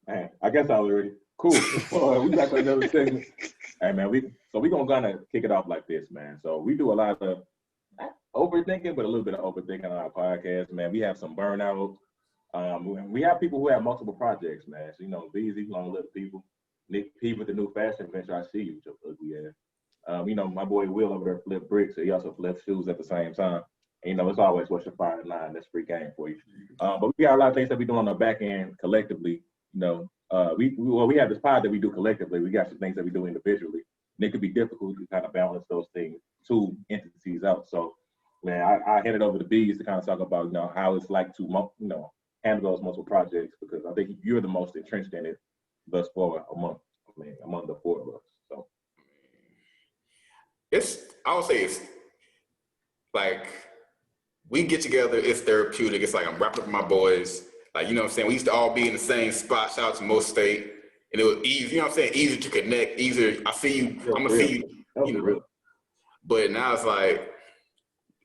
Man, I guess I already. Cool. We back with another segment. Hey man, we gonna kinda kick it off like this, man. So we do a lot of overthinking, but a little bit of overthinking on our podcast, man. We have some burnout. We have people who have multiple projects, man. So, these long little people. Nick P with the new fashion venture. I see you, your ugly ass. My boy Will over there flip bricks. So he also flips shoes at the same time. And, it's always what's your fire line. That's free game for you. But we got a lot of things that we do on the back end collectively. We have this pod that we do collectively. We got some things that we do individually. And it could be difficult to kind of balance those things, two entities out. So, man, I hand it over to Bees to kind of talk about, how it's like to, handle those multiple projects, because I think you're the most entrenched in it thus far among the four of us. So I would say it's like we get together, it's therapeutic. It's like I'm wrapping up with my boys. Like, you know what I'm saying? We used to all be in the same spot. Shout out to Most State. And it was easy, you know what I'm saying? Easier to connect, easier. I see you, I'm gonna see you, real. But now it's like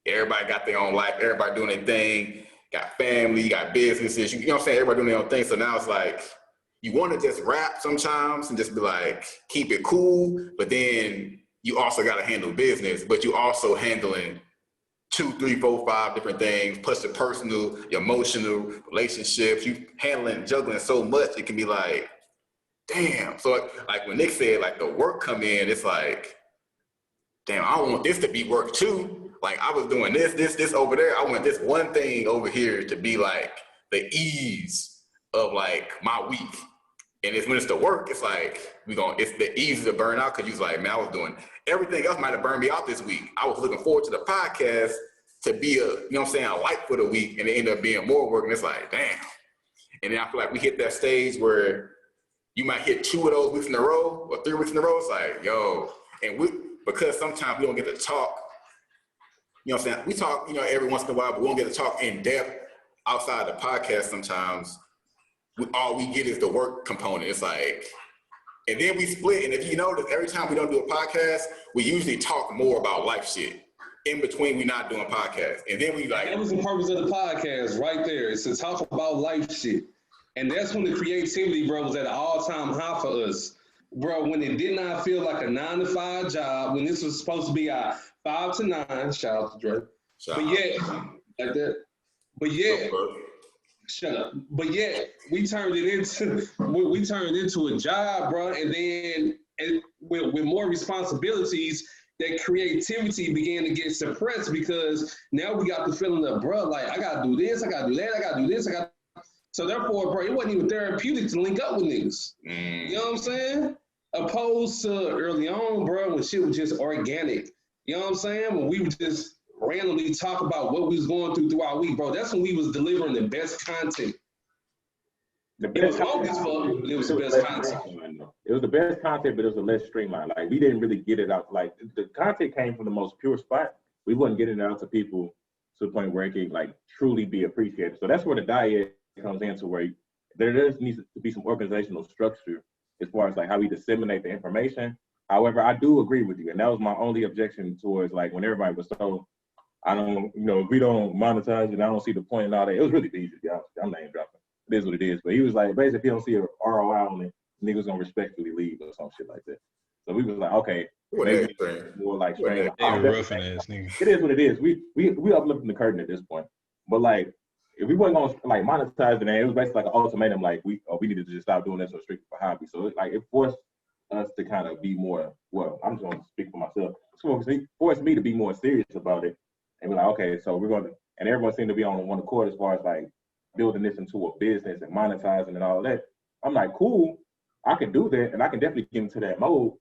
everybody got their own life, everybody doing their thing, got family, got businesses, you know what I'm saying? Everybody doing their own thing. So now it's like you want to just rap sometimes and just be like, keep it cool, but then you also got to handle business, but you also handling 2, 3, 4, 5 different things, plus your personal, your emotional relationships. You juggling so much, it can be like, damn. So like when Nick said, like the work come in, it's like, damn, I don't want this to be work too. Like I was doing this over there. I want this one thing over here to be like the ease of like my week. And it's when it's the work, it's like, it's the easy to burn out, because you was like, man, I was doing everything else might have burned me out this week. I was looking forward to the podcast to be a light for the week, and it ended up being more work. And it's like, damn. And then I feel like we hit that stage where you might hit 2 of those weeks in a row or 3 weeks in a row. It's like, yo, and because sometimes we don't get to talk, you know what I'm saying? We talk, every once in a while, but we don't get to talk in depth outside the podcast sometimes. All we get is the work component. It's like, and then we split. And if you notice, every time we don't do a podcast, we usually talk more about life shit. In between, we not doing podcasts. And then we like. That was the purpose of the podcast right there. It's to talk about life shit. And that's when the creativity, bro, was at an all-time high for us. Bro, when it did not feel like a 9-to-5 job, when this was supposed to be our 5 to 9, shout out to Dre. Like that. But yeah. Shut up. But yet we turned it into a job, bro. And then with more responsibilities, that creativity began to get suppressed, because now we got the feeling of, bro, like I gotta do this, I gotta do that, I gotta do this, so therefore, bro, it wasn't even therapeutic to link up with niggas. You know what I'm saying? Opposed to early on, bro, when shit was just organic. You know what I'm saying? When we would just randomly talk about what we was going through our week, bro. That's when we was delivering the best content. It was long as fuck, but it was the best content. It was the best content, but it was the less streamlined. Like, we didn't really get it out. Like, the content came from the most pure spot. We wasn't getting it out to people to the point where it could, like, truly be appreciated. So that's where the diet comes into, where there does need to be some organizational structure as far as, like, how we disseminate the information. However, I do agree with you. And that was my only objection towards, like, when everybody was so, if we don't monetize it, I don't see the point in all that. It was really easy, to be honest. I'm name dropping. It is what it is. But he was like, basically, if you don't see an ROI on it, niggas gonna respectfully leave or some shit like that. So we was like, okay, maybe more like strange. Roughing ass nigga. It is what it is. We uplifting the curtain at this point. But like, if we wasn't gonna like monetize it, it was basically like an ultimatum. Like we needed to just stop doing this or strictly for hobby. So it forced us to kind of be more. Well, I'm just gonna speak for myself. It forced me to be more serious about it and be like, okay, so we're gonna. And everyone seemed to be on one accord as far as like building this into a business and monetizing and all that. I'm like, cool, I can do that, and I can definitely get into that mode.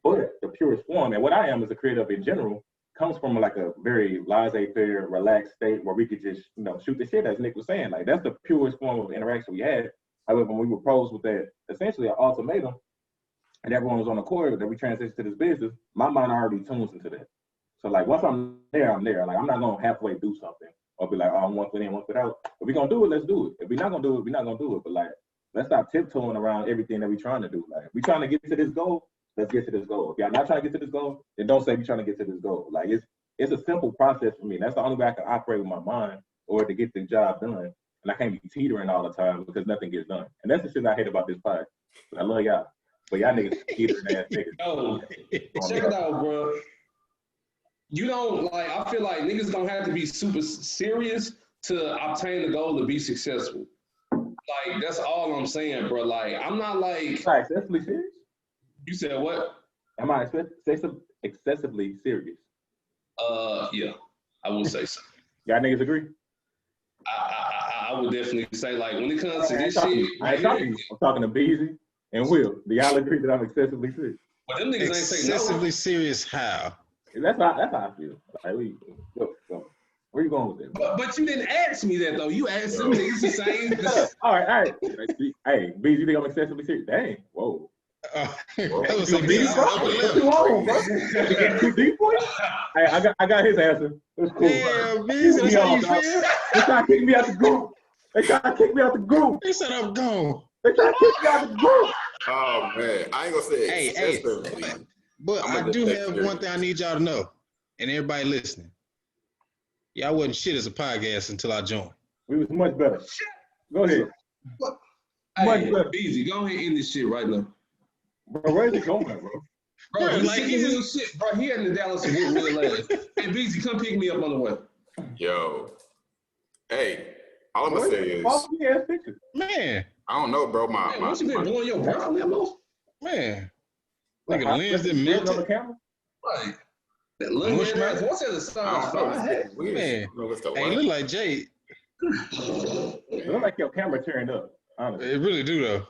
But the purest form, and what I am as a creative in general, comes from like a very laissez-faire, relaxed state where we could just, shoot the shit, as Nick was saying. Like, that's the purest form of interaction we had. However, when we were posed with that, essentially an ultimatum, and everyone was on the court that we transitioned to this business, my mind already tunes into that. So like, once I'm there, I'm there. Like, I'm not gonna halfway do something or be like, oh, I'm 1 foot in, 1 foot out. If we're gonna do it, let's do it. If we're not gonna do it, we're not gonna do it. But like, let's stop tiptoeing around everything that we're trying to do. Like, if we're trying to get to this goal, let's get to this goal. If y'all not trying to get to this goal, then don't say we're trying to get to this goal. Like, it's a simple process for me. That's the only way I can operate with my mind or to get the job done. and I can't be teetering all the time because nothing gets done. And that's the shit I hate about this podcast. But I love y'all. But y'all niggas teetering ass niggas. Yo, check it out, bro. You don't like. I feel like niggas don't have to be super serious to obtain the goal to be successful. Like that's all I'm saying, bro. Like I'm not like. Am I excessively serious? You said what? Am I excessively serious? Yeah, I would say so. Y'all niggas agree? I would definitely say like when it comes to this shit. I ain't talking to you. I'm talking to Beezy and Will. Do y'all agree that I'm excessively serious? But them niggas ain't say no. Excessively serious how? That's how I feel. Like, go. Where you going with that? But you didn't ask me that though. You asked them niggas the same. All right. Hey, Beezy, you think I'm excessively serious? Dang, whoa. That was some deep, What you on, bro? You getting too deep for you? Hey, I got his answer. It's cool. Damn, Beezy, that's how you feel? They trying to kick me out the group. They said I'm gone. They trying to kick me out the group. Oh man, I ain't gonna say Hey, but I do have one thing I need y'all to know, and everybody listening. Y'all wasn't shit as a podcast until I joined. We was much better. Go ahead. Hey, Beezy, go ahead and end this shit right now. Bro, where's it going, bro? Bro, like real shit, bro. He in the Dallas and whoop real ass. Hey, Beezy, come pick me up on the way. Yo, hey, all I'm gonna say is, Man, I don't know, bro. My What you been blowing your breath on that move? man. Like, Nigga, lens didn't melt on the it. camera? Right. That little Mush ass. mouth? What's that? The size? Man. Hey, look like Jay. It look like your camera turned up, honestly. It really do though.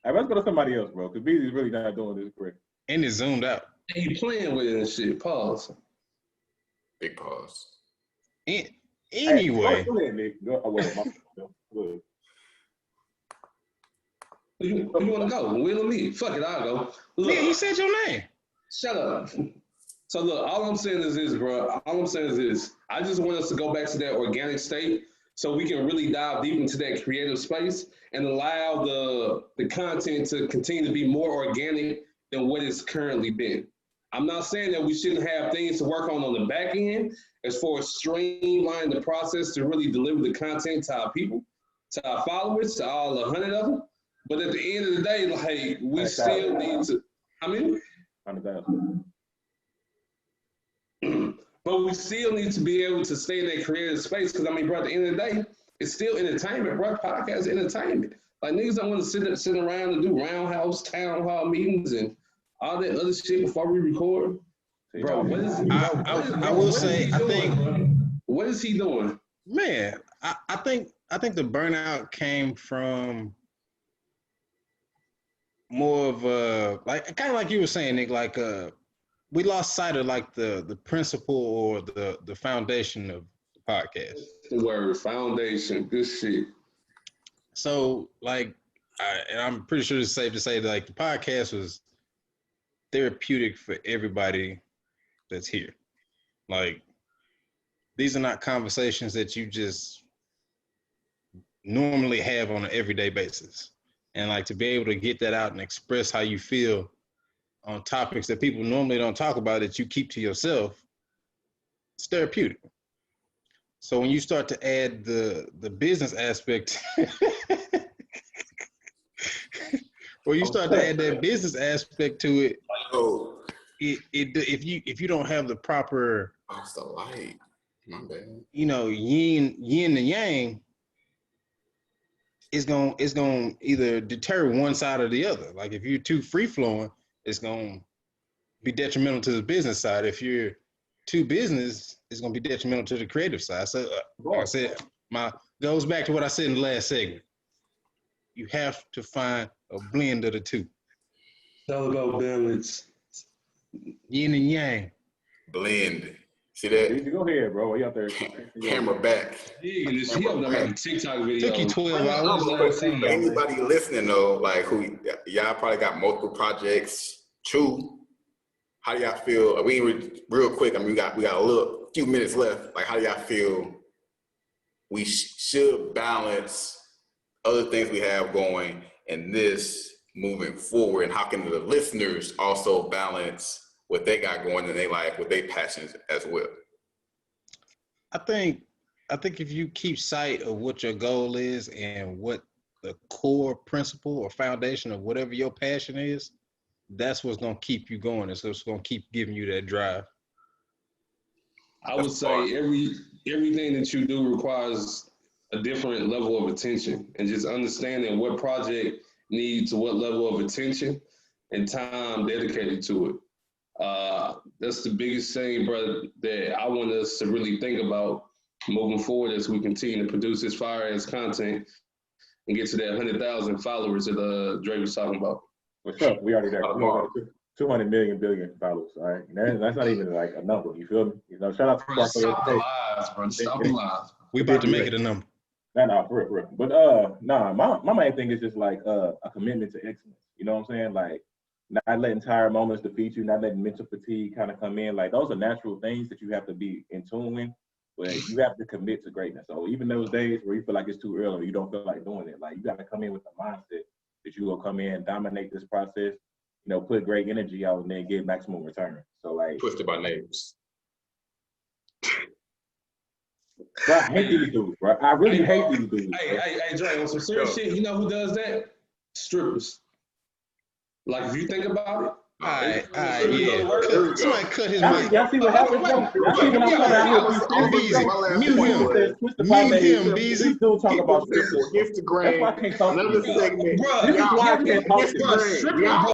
Hey, let's go to somebody else, bro, because Beezy's really not doing this correct. And it zoomed out. He playing with it and shit. Pause. Big pause. Anyway. Hey, go ahead, Nick. Go ahead. You want to go? Will or me? Fuck it, I'll go. Look, Yeah, he said your name. Shut up. So look, all I'm saying is this, bro. All I'm saying is this. I just want us to go back to that organic state so we can really dive deep into that creative space and allow the content to continue to be more organic than what it's currently been. I'm not saying that we shouldn't have things to work on the back end as far as streamlining the process to really deliver the content to our people, to our followers, to all 100 of them. But at the end of the day, like, we still need to, I mean, 100,000. but we still need to be able to stay in that creative space because, I mean, bro, at the end of the day, it's still entertainment, bro. Podcast entertainment. Like, niggas don't want to sit around and do roundhouse, town hall meetings and all that other shit before we record. Bro, what is I will say, I think, what is he doing? Man, I think the burnout came from more of a, like, kind of like you were saying, Nick, like we lost sight of like the principle or the foundation of the podcast. The word foundation, good shit. So like, and I'm pretty sure it's safe to say that like the podcast was therapeutic for everybody that's here. Like, these are not conversations that you just normally have on an everyday basis. And like to be able to get that out and express how you feel on topics that people normally don't talk about that you keep to yourself, it's therapeutic. So when you start to add the business aspect, when you start to add that business aspect to it, if you don't have the proper, it's the light. My bad. You know, yin and yang, it's gonna either deter one side or the other. Like if you're too free flowing, it's gonna be detrimental to the business side. If you're too business, it's gonna be detrimental to the creative side. So like I said, goes back to what I said in the last segment. You have to find a blend of the two. It's all about balance. Yin and yang. Blend. See that? Go ahead, bro. What you out there? Camera back. He up there making TikTok videos. Took you 12 hours. For anybody listening though, like who y'all probably got multiple projects. True. How do y'all feel? We real quick. I mean, we got a few minutes left. Like, how do y'all feel? We should balance other things we have going and this moving forward, and how can the listeners also balance what they got going and they like, what they passions as well? I think I think if you keep sight of what your goal is and what the core principle or foundation of whatever your passion is, that's what's gonna keep you going. And so it's gonna keep giving you that drive. I would say everything that you do requires a different level of attention, and just understanding what project needs what level of attention and time dedicated to it. That's the biggest thing, brother, that I want us to really think about moving forward as we continue to produce this fire ass content and get to that 100,000 followers that Dre was talking about. What's up? We already there. 200 million billion followers. All right, that's not even like a number. You feel me? You know, shout out to Bro, stop the lies, bro. Stop the lies. We about to make it a number. Nah, for real. But my main thing is just like a commitment to excellence. You know what I'm saying? Like not letting tired moments defeat you, not letting mental fatigue kind of come in. Like those are natural things that you have to be in tune with, but you have to commit to greatness. So even those days where you feel like it's too early or you don't feel like doing it, like you got to come in with the mindset that you will come in, dominate this process, you know, put great energy out and then get maximum return. So like Twisted by neighbors. Bro, I hate these dudes, bro. I really hate these dudes. Hey, Dre, on some serious shit, you know who does that? Strippers. Like, if you think about it. All right, yeah. Somebody cut his mic. Y'all see what happens? Y'all see when I'm coming out here? Mute him, Beezy. These dudes talk about strippers. Instagram. That's why I can't talk to Another you. segment. Bro, This is why I can't talk to you. Stripping, bro.